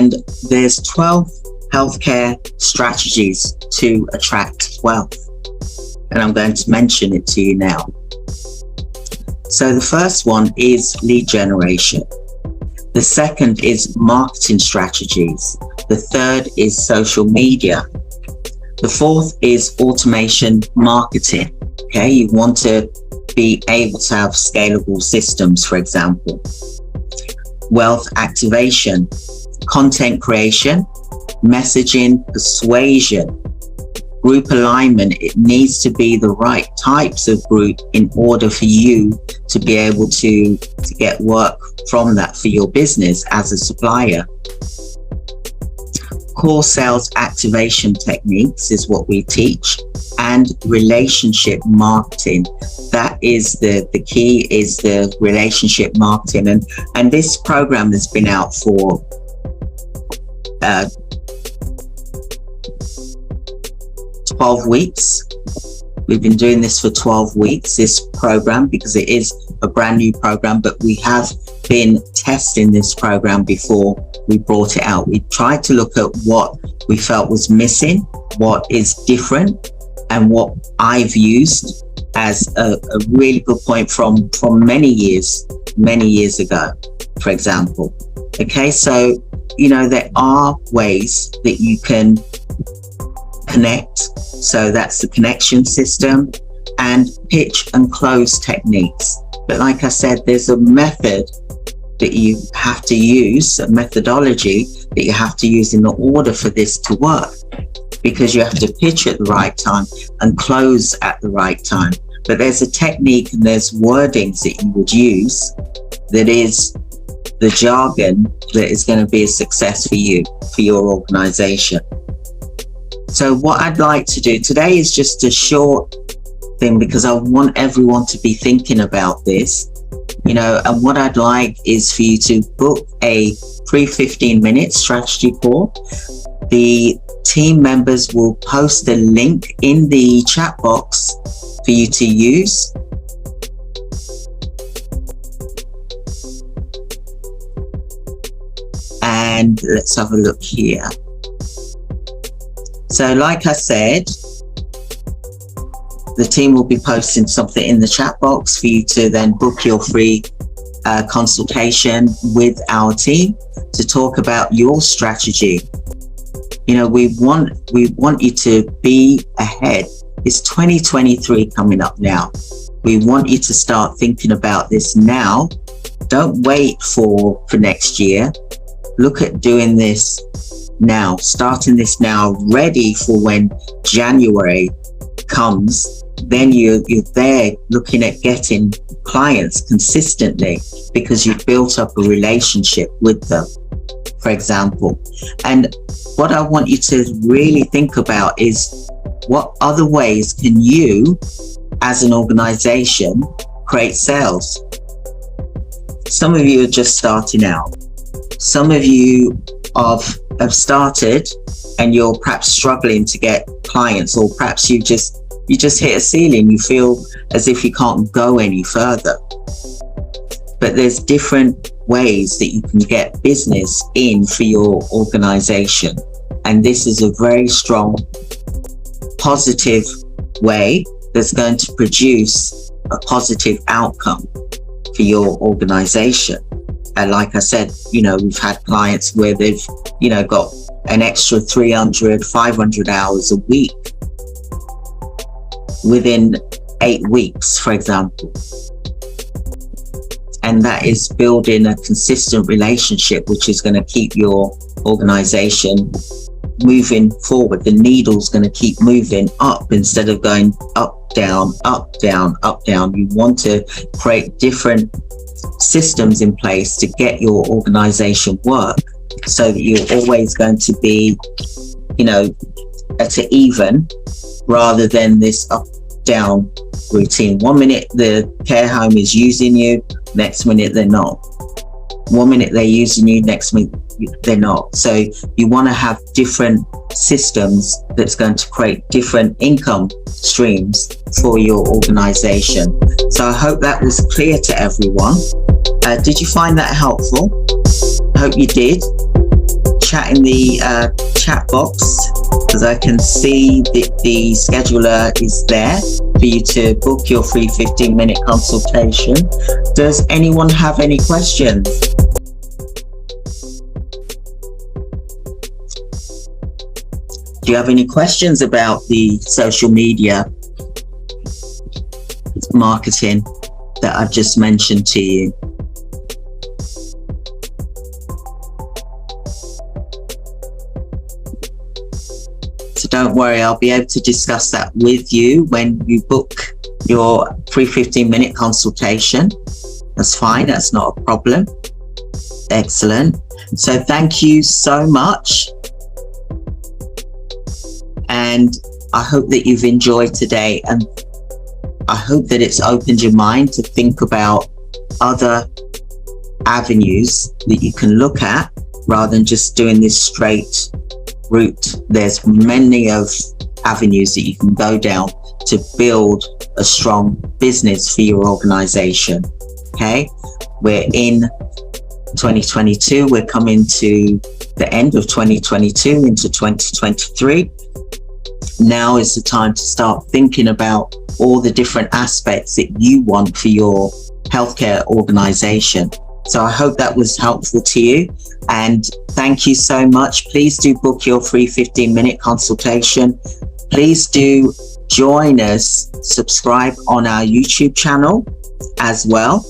And there's 12 healthcare strategies to attract wealth. And I'm going to mention it to you now. So the first one is lead generation. The second is marketing strategies. The third is social media. The fourth is automation marketing. Okay, you want to be able to have scalable systems, for example. Wealth activation, content creation, messaging, persuasion, group alignment. It needs to be the right types of group in order for you to be able to get work from that for your business as a supplier. Core sales activation techniques is what we teach, and relationship marketing. That is the key, is the relationship marketing. And this program has been out for 12 weeks. We've been doing this for 12 weeks, this program, because it is a brand new program, but we have been testing this program before we brought it out. We tried to look at what we felt was missing, what is different, and what I've used as a really good point from many years ago, for example. Okay, so, there are ways that you can connect. So that's the connection system, and pitch and close techniques. But like I said, there's a method that you have to use, a methodology that you have to use in order for this to work, because you have to pitch at the right time and close at the right time. But there's a technique and there's wordings that you would use that is the jargon that is going to be a success for you, for your organization. So what I'd like to do today is just a short thing, because I want everyone to be thinking about this, and what I'd like is for you to book a free 15-minute strategy call. The team members will post a link in the chat box for you to use. And let's have a look here. So like I said, the team will be posting something in the chat box for you to then book your free consultation with our team to talk about your strategy. We want you to be ahead. It's 2023 coming up now. We want you to start thinking about this now. Don't wait for next year. Look at doing this now, starting this now, ready for when January comes. Then you're there looking at getting clients consistently because you've built up a relationship with them, for example. And what I want you to really think about is, what other ways can you as an organization create sales? Some of you are just starting out. Some of you have started and you're perhaps struggling to get clients, or perhaps you just hit a ceiling. You feel as if you can't go any further. But there's different ways that you can get business in for your organization. And this is a very strong, positive way that's going to produce a positive outcome for your organization. And like I said, we've had clients where they've, got an extra 300, 500 hours a week within 8 weeks, for example. And that is building a consistent relationship, which is going to keep your organization moving forward. The needle's going to keep moving up instead of going up, down, up, down, up, down. You want to create different systems in place to get your organization work, so that you're always going to be, at an even, rather than this up down routine. 1 minute the care home is using you, next minute they're not. 1 minute they're using you, next minute they're not. So you want to have different systems that's going to create different income streams for your organization. So I hope that was clear to everyone. Did you find that helpful? I hope you did. chat in the chat box, because I can see that the scheduler is there for you to book your free 15-minute consultation. Does anyone have any questions? Do you have any questions about the social media marketing that I've just mentioned to you? So don't worry, I'll be able to discuss that with you when you book your free 15-minute consultation. That's fine, that's not a problem. Excellent. So thank you so much. And I hope that you've enjoyed today, and I hope that it's opened your mind to think about other avenues that you can look at rather than just doing this straight route. There's many of avenues that you can go down to build a strong business for your organization. Okay, we're in 2022, we're coming to the end of 2022 into 2023. Now is the time to start thinking about all the different aspects that you want for your healthcare organization. So I hope that was helpful to you, and thank you so much. Please do book your free 15-minute consultation. Please do join us, subscribe on our YouTube channel as well.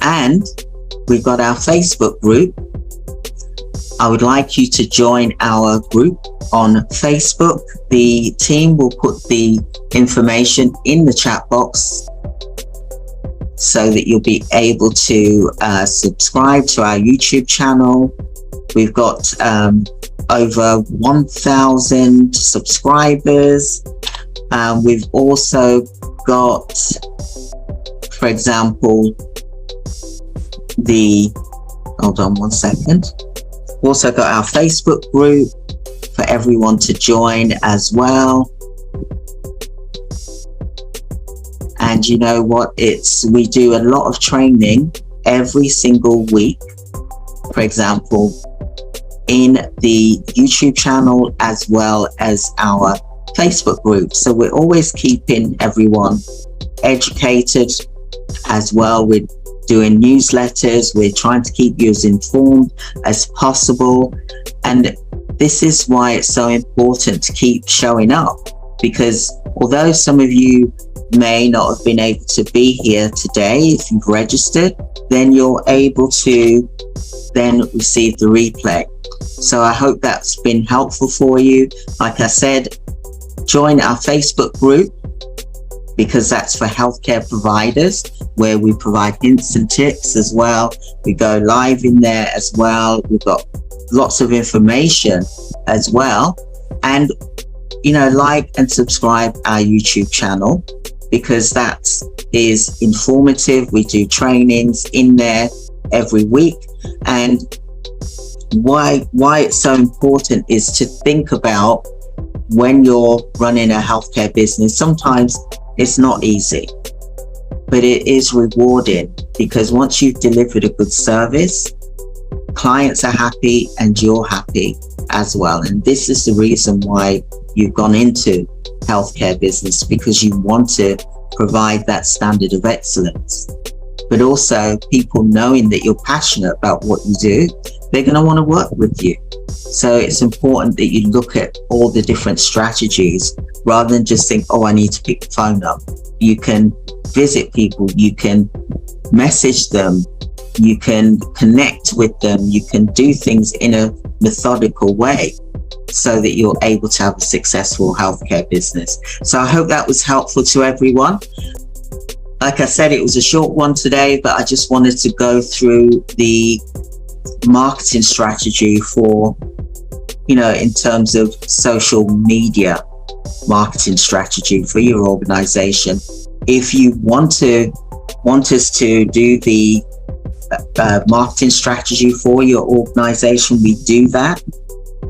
And we've got our Facebook group. I would like you to join our group on Facebook. The team will put the information in the chat box so that you'll be able to subscribe to our YouTube channel. We've got over 1,000 subscribers. We've also got, for example, hold on one second. We've also got our Facebook group for everyone to join as well. And you know what, we do a lot of training every single week, for example, in the YouTube channel as well as our Facebook group. So we're always keeping everyone educated as well. We're doing newsletters, we're trying to keep you as informed as possible. And this is why it's so important to keep showing up, because although some of you may not have been able to be here today, if you've registered, then you're able to then receive the replay. So I hope that's been helpful for you. Like I said, join our Facebook group, because that's for healthcare providers, where we provide hints and tips as well. We go live in there as well. We've got lots of information as well. And, you know, like and subscribe our YouTube channel, because that is informative. We do trainings in there every week. And why it's so important is to think about, when you're running a healthcare business, sometimes it's not easy, but it is rewarding, because once you've delivered a good service, clients are happy and you're happy as well. And this is the reason why you've gone into healthcare business, because you want to provide that standard of excellence. But also, people knowing that you're passionate about what you do, they're going to want to work with you. So it's important that you look at all the different strategies rather than just think, oh, I need to pick the phone up. You can visit people, you can message them, you can connect with them, you can do things in a methodical way so that you're able to have a successful healthcare business. So I hope that was helpful to everyone. Like I said, it was a short one today, but I just wanted to go through the marketing strategy for, you know, in terms of social media marketing strategy for your organization. If you want us to do the marketing strategy for your organization, we do that.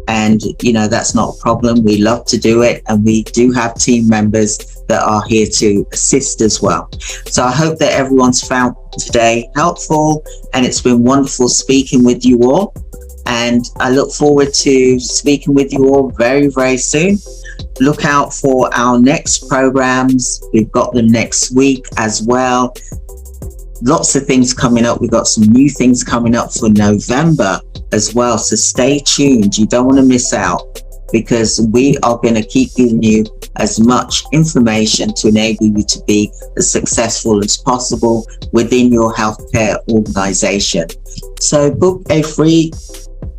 And, you know, that's not a problem. We love to do it. And we do have team members that are here to assist as well. So I hope that everyone's found today helpful, and it's been wonderful speaking with you all. And I look forward to speaking with you all very, very soon. Look out for our next programs. We've got them next week as well. Lots of things coming up. We've got some new things coming up for November as well. So stay tuned. You don't want to miss out, because we are going to keep giving you as much information to enable you to be as successful as possible within your healthcare organization. So book a free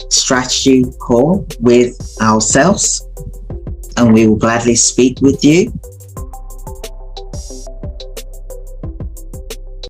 strategy call with ourselves, and we will gladly speak with you